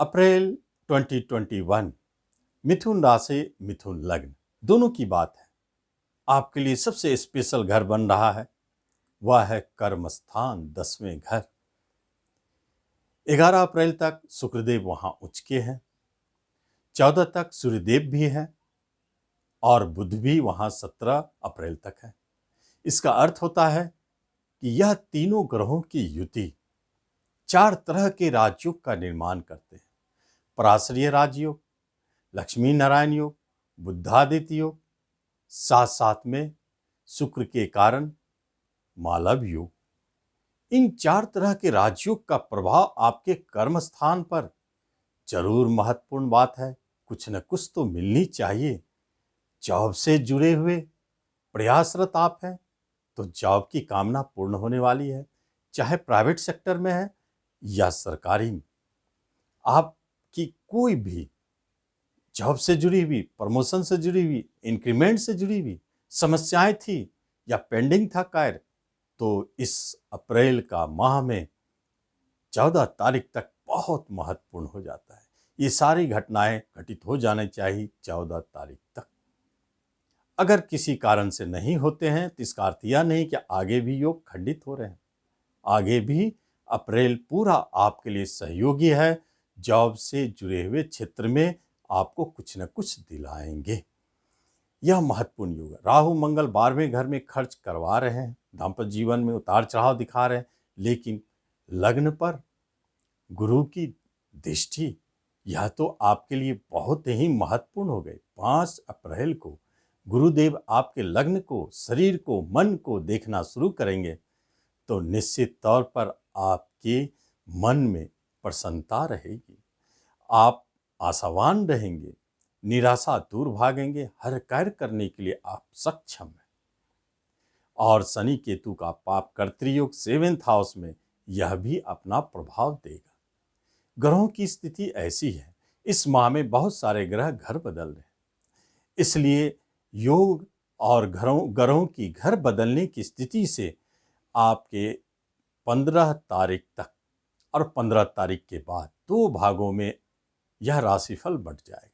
अप्रैल 2021 मिथुन राशि मिथुन लग्न दोनों की बात है। आपके लिए सबसे स्पेशल घर बन रहा है, वह है कर्म स्थान 10वें घर। 11 अप्रैल तक शुक्रदेव वहां उच्च के हैं, 14 तक सूर्यदेव भी हैं और बुध भी वहां 17 अप्रैल तक है। इसका अर्थ होता है कि यह तीनों ग्रहों की युति 4 तरह के राजयोग का निर्माण करते हैं। पराश्रय राजयोग, लक्ष्मी नारायण योग, बुद्धादित्य योग, साथ साथ में शुक्र के कारण मालव योग। इन 4 तरह के राजयोग का प्रभाव आपके कर्म स्थान पर जरूर महत्वपूर्ण बात है। कुछ न कुछ तो मिलनी चाहिए। जॉब से जुड़े हुए प्रयासरत आप हैं तो जॉब की कामना पूर्ण होने वाली है, चाहे प्राइवेट सेक्टर में है या सरकारी में। आपकी कोई भी जॉब से जुड़ी हुई, प्रमोशन से जुड़ी हुई, इंक्रीमेंट से जुड़ी हुई समस्याएं थी या पेंडिंग था कार्य, तो इस अप्रैल का माह में 14 तारीख तक बहुत महत्वपूर्ण हो जाता है। ये सारी घटनाएं घटित हो जाने चाहिए 14 तारीख तक। अगर किसी कारण से नहीं होते हैं तो इसका अर्थ यह नहीं कि आगे भी योग खंडित हो रहे हैं। आगे भी अप्रैल पूरा आपके लिए सहयोगी है। जॉब से जुड़े हुए क्षेत्र में आपको कुछ न कुछ दिलाएंगे। यह महत्वपूर्ण योग है। राहु मंगल 12वें घर में खर्च करवा रहे हैं, दाम्पत्य जीवन में उतार चढ़ाव दिखा रहे हैं, लेकिन लग्न पर गुरु की दृष्टि यह तो आपके लिए बहुत ही महत्वपूर्ण हो गई। 5 अप्रैल को गुरुदेव आपके लग्न को, शरीर को, मन को देखना शुरू करेंगे तो निश्चित तौर पर आपके मन में प्रसन्नता रहेगी। आप आशावान रहेंगे, निराशा दूर भागेंगे, हर कार्य करने के लिए आप सक्षम हैं। और शनि केतु का पाप कर्तृयोग 7th हाउस में यह भी अपना प्रभाव देगा। ग्रहों की स्थिति ऐसी है, इस माह में बहुत सारे ग्रह घर बदल रहे हैं, इसलिए योग और ग्रहों की घर बदलने की स्थिति से आपके 15 तारीख तक और 15 तारीख के बाद 2 भागों में यह राशिफल बंट जाएगा।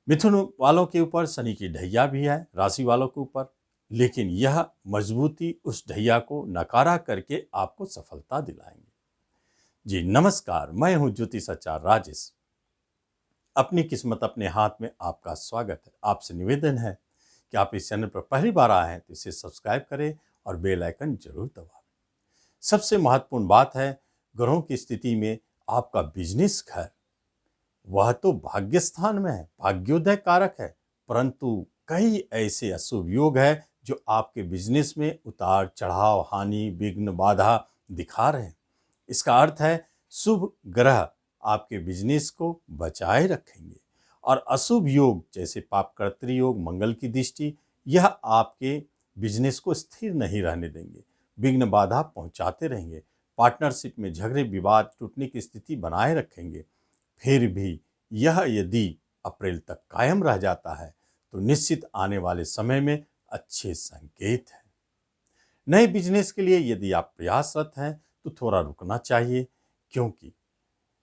मिथुन वालों के ऊपर शनि की ढैया भी है, राशि वालों के ऊपर, लेकिन यह मजबूती उस ढैया को नकारा करके आपको सफलता दिलाएंगे। जी नमस्कार, मैं हूं ज्योतिषाचार्य राजेश। अपनी किस्मत अपने हाथ में आपका स्वागत है। आपसे निवेदन है कि आप इस चैनल पर पहली बार आए हैं तो इसे सब्सक्राइब करें और बेल आइकन जरूर दबाएं। सबसे महत्वपूर्ण बात है, ग्रहों की स्थिति में आपका बिजनेस घर वह तो भाग्य स्थान में है, भाग्योदय कारक है, परंतु कई ऐसे अशुभ योग है जो आपके बिजनेस में उतार चढ़ाव, हानि, विघ्न, बाधा दिखा रहे हैं। इसका अर्थ है शुभ ग्रह आपके बिजनेस को बचाए रखेंगे और अशुभ योग जैसे पाप कर्तृ योग, मंगल की दृष्टि, यह आपके बिजनेस को स्थिर नहीं रहने देंगे, विघ्न बाधा पहुंचाते रहेंगे, पार्टनरशिप में झगड़े विवाद टूटने की स्थिति बनाए रखेंगे। फिर भी यह यदि अप्रैल तक कायम रह जाता है तो निश्चित आने वाले समय में अच्छे संकेत हैं। नए बिजनेस के लिए यदि आप प्रयासरत हैं तो थोड़ा रुकना चाहिए, क्योंकि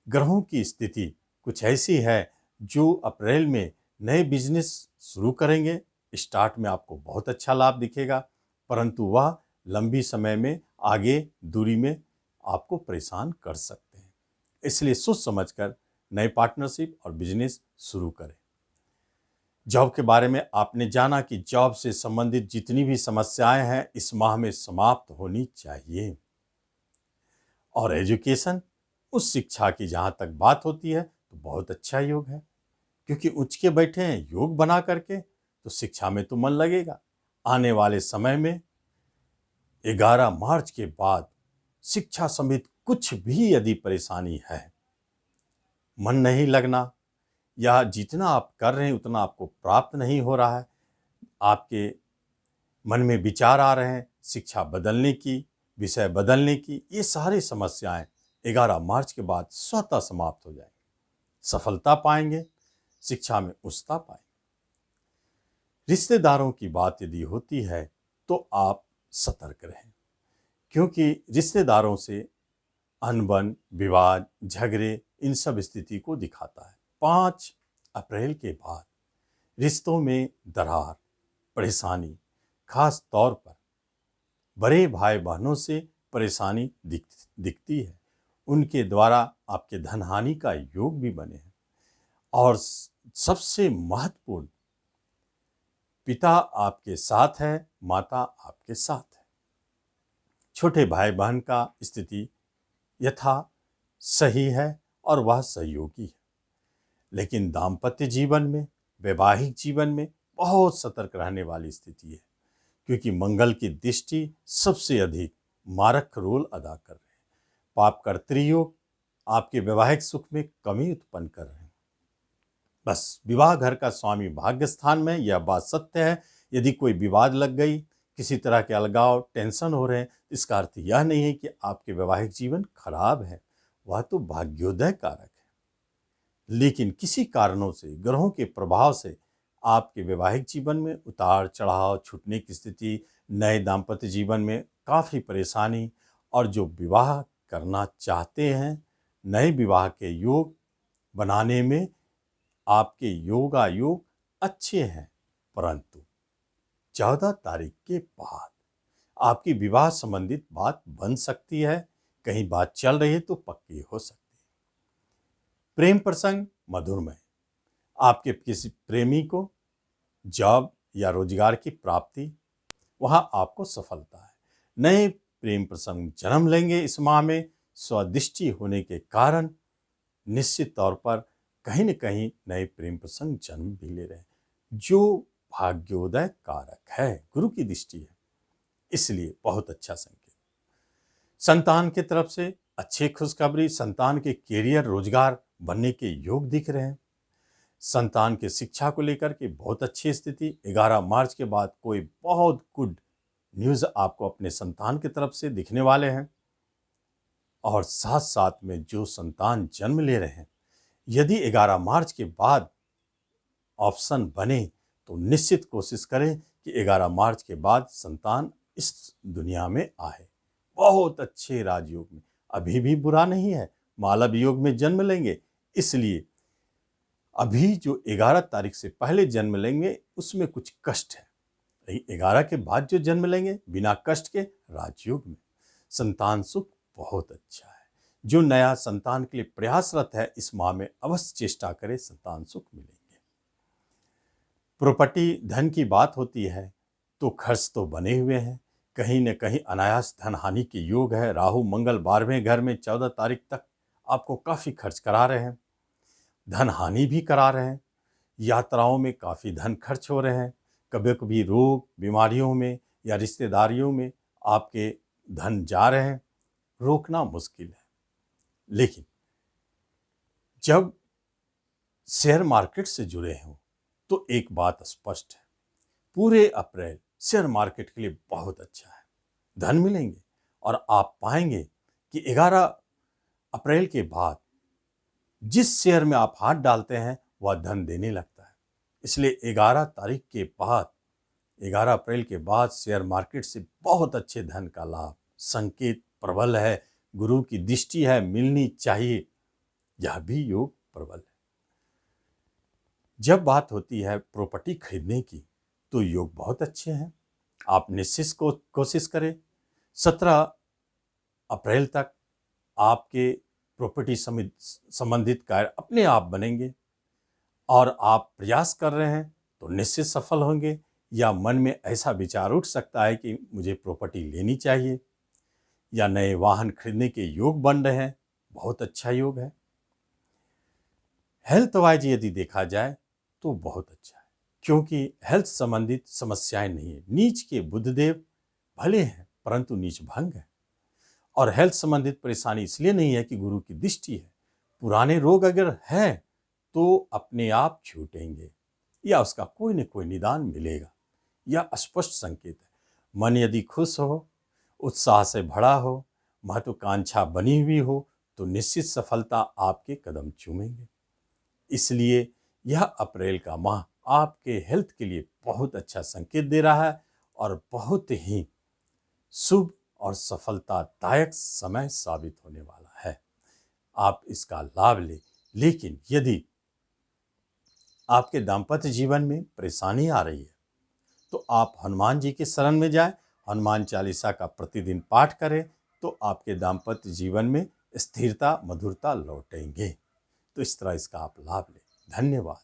ग्रहों की स्थिति कुछ ऐसी है जो अप्रैल में नए बिजनेस शुरू करेंगे। स्टार्ट में आपको बहुत अच्छा लाभ दिखेगा, परंतु वह लंबी समय में आगे दूरी में आपको परेशान कर सकते हैं। इसलिए सोच समझकर नए पार्टनरशिप और बिजनेस शुरू करें। जॉब के बारे में आपने जाना कि जॉब से संबंधित जितनी भी समस्याएं हैं इस माह में समाप्त होनी चाहिए। और एजुकेशन, उस शिक्षा की जहां तक बात होती है तो बहुत अच्छा योग है, क्योंकि उच्च के बैठे हैं योग बना करके, तो शिक्षा में तो मन लगेगा। आने वाले समय में 11 मार्च के बाद शिक्षा समेत कुछ भी यदि परेशानी है, मन नहीं लगना या जितना आप कर रहे हैं उतना आपको प्राप्त नहीं हो रहा है, आपके मन में विचार आ रहे हैं शिक्षा बदलने की, विषय बदलने की, ये सारी समस्याएं 11 मार्च के बाद स्वतः समाप्त हो जाएंगी। सफलता पाएंगे, शिक्षा में उच्चता पाएंगे। रिश्तेदारों की बात यदि होती है तो आप सतर्क रहें, क्योंकि रिश्तेदारों से अनबन, विवाद, झगड़े, इन सब स्थिति को दिखाता है। 5 अप्रैल के बाद रिश्तों में दरार, परेशानी, खास तौर पर बड़े भाई बहनों से परेशानी दिखती है। उनके द्वारा आपके धन हानि का योग भी बने हैं। और सबसे महत्वपूर्ण, पिता आपके साथ है, माता आपके साथ है। छोटे भाई बहन का स्थिति यथा सही है और वह सहयोगी है। लेकिन दाम्पत्य जीवन में, वैवाहिक जीवन में बहुत सतर्क रहने वाली स्थिति है, क्योंकि मंगल की दृष्टि सबसे अधिक मारक रोल अदा कर रहे हैं। पाप कर्तृयोग आपके वैवाहिक सुख में कमी उत्पन्न कर रहे हैं। बस विवाह घर का स्वामी भाग्य स्थान में, यह बात सत्य है। यदि कोई विवाद लग गई, किसी तरह के अलगाव, टेंशन हो रहे हैं, इसका अर्थ यह नहीं है कि आपके वैवाहिक जीवन खराब है, वह तो भाग्योदय कारक है। लेकिन किसी कारणों से, ग्रहों के प्रभाव से आपके वैवाहिक जीवन में उतार चढ़ाव, छूटने की स्थिति, नए दाम्पत्य जीवन में काफ़ी परेशानी, और जो विवाह करना चाहते हैं, नए विवाह के योग बनाने में आपके योगायोग अच्छे हैं। परंतु 14 तारीख के बाद आपकी विवाह संबंधित बात बन सकती है। कहीं बात चल रही है तो पक्की हो सकती है। प्रेम प्रसंग मधुरमय, आपके किसी प्रेमी को जॉब या रोजगार की प्राप्ति, वहां आपको सफलता है। नए प्रेम प्रसंग जन्म लेंगे इस माह में। स्वदिष्टि होने के कारण निश्चित तौर पर कहीं न कहीं नए प्रेम प्रसंग जन्म भी ले रहे हैं, जो भाग्योदय कारक है, गुरु की दृष्टि है, इसलिए बहुत अच्छा संकेत। संतान की तरफ से अच्छी खुशखबरी, संतान के कैरियर, रोजगार बनने के योग दिख रहे हैं। संतान के शिक्षा को लेकर के बहुत अच्छी स्थिति। 11 मार्च के बाद कोई बहुत गुड न्यूज़ आपको अपने संतान की तरफ से दिखने वाले हैं। और साथ साथ में जो संतान जन्म ले रहे हैं, यदि 11 मार्च के बाद ऑप्शन बने तो निश्चित कोशिश करें कि 11 मार्च के बाद संतान इस दुनिया में आए। बहुत अच्छे राजयोग में, अभी भी बुरा नहीं है, मालव योग में जन्म लेंगे। इसलिए अभी जो 11 तारीख से पहले जन्म लेंगे उसमें कुछ कष्ट है, लेकिन 11 के बाद जो जन्म लेंगे बिना कष्ट के राजयोग में संतान सुख बहुत अच्छा है। जो नया संतान के लिए प्रयासरत है, इस माह में अवश्य चेष्टा करे, संतान सुख मिलेंगे। प्रॉपर्टी धन की बात होती है तो खर्च तो बने हुए हैं, कहीं न कहीं अनायास धन हानि के योग है। राहु मंगल 12वें घर में 14 तारीख तक आपको काफ़ी खर्च करा रहे हैं, धन हानि भी करा रहे हैं। यात्राओं में काफ़ी धन खर्च हो रहे हैं। कभी कभी रोग, बीमारियों में या रिश्तेदारियों में आपके धन जा रहे हैं, रोकना मुश्किल है। लेकिन जब शेयर मार्केट से जुड़े हों तो एक बात स्पष्ट है, पूरे अप्रैल शेयर मार्केट के लिए बहुत अच्छा है। धन मिलेंगे और आप पाएंगे कि 11 अप्रैल के बाद जिस शेयर में आप हाथ डालते हैं वह धन देने लगता है। इसलिए 11 तारीख के बाद, 11 अप्रैल के बाद शेयर मार्केट से बहुत अच्छे धन का लाभ, संकेत प्रबल है, गुरु की दृष्टि है, मिलनी चाहिए, यह भी योग प्रबल है। जब बात होती है प्रॉपर्टी खरीदने की तो योग बहुत अच्छे हैं। आप निश्चित कोशिश करें, 17 अप्रैल तक आपके प्रॉपर्टी संबंधित कार्य अपने आप बनेंगे, और आप प्रयास कर रहे हैं तो निश्चित सफल होंगे। या मन में ऐसा विचार उठ सकता है कि मुझे प्रॉपर्टी लेनी चाहिए, या नए वाहन खरीदने के योग बन रहे हैं, बहुत अच्छा योग है। हेल्थ वाइज यदि देखा जाए तो बहुत अच्छा है, क्योंकि हेल्थ संबंधित समस्याएं नहीं है। नीच के बुधदेव भले हैं परंतु नीच भंग है, और हेल्थ संबंधित परेशानी इसलिए नहीं है कि गुरु की दृष्टि है। पुराने रोग अगर है तो अपने आप छूटेंगे या उसका कोई न कोई निदान मिलेगा, यह स्पष्ट संकेत है। मन यदि खुश हो, उत्साह से भरा हो, महत्वाकांक्षा बनी हुई हो तो निश्चित सफलता आपके कदम चूमेंगे। इसलिए यह अप्रैल का माह आपके हेल्थ के लिए बहुत अच्छा संकेत दे रहा है और बहुत ही शुभ और सफलतादायक समय साबित होने वाला है। आप इसका लाभ लें। लेकिन यदि आपके दाम्पत्य जीवन में परेशानी आ रही है तो आप हनुमान जी के शरण में जाएं, हनुमान चालीसा का प्रतिदिन पाठ करें, तो आपके दाम्पत्य जीवन में स्थिरता मधुरता लौटेंगे। तो इस तरह इसका आप लाभ लें। धन्यवाद।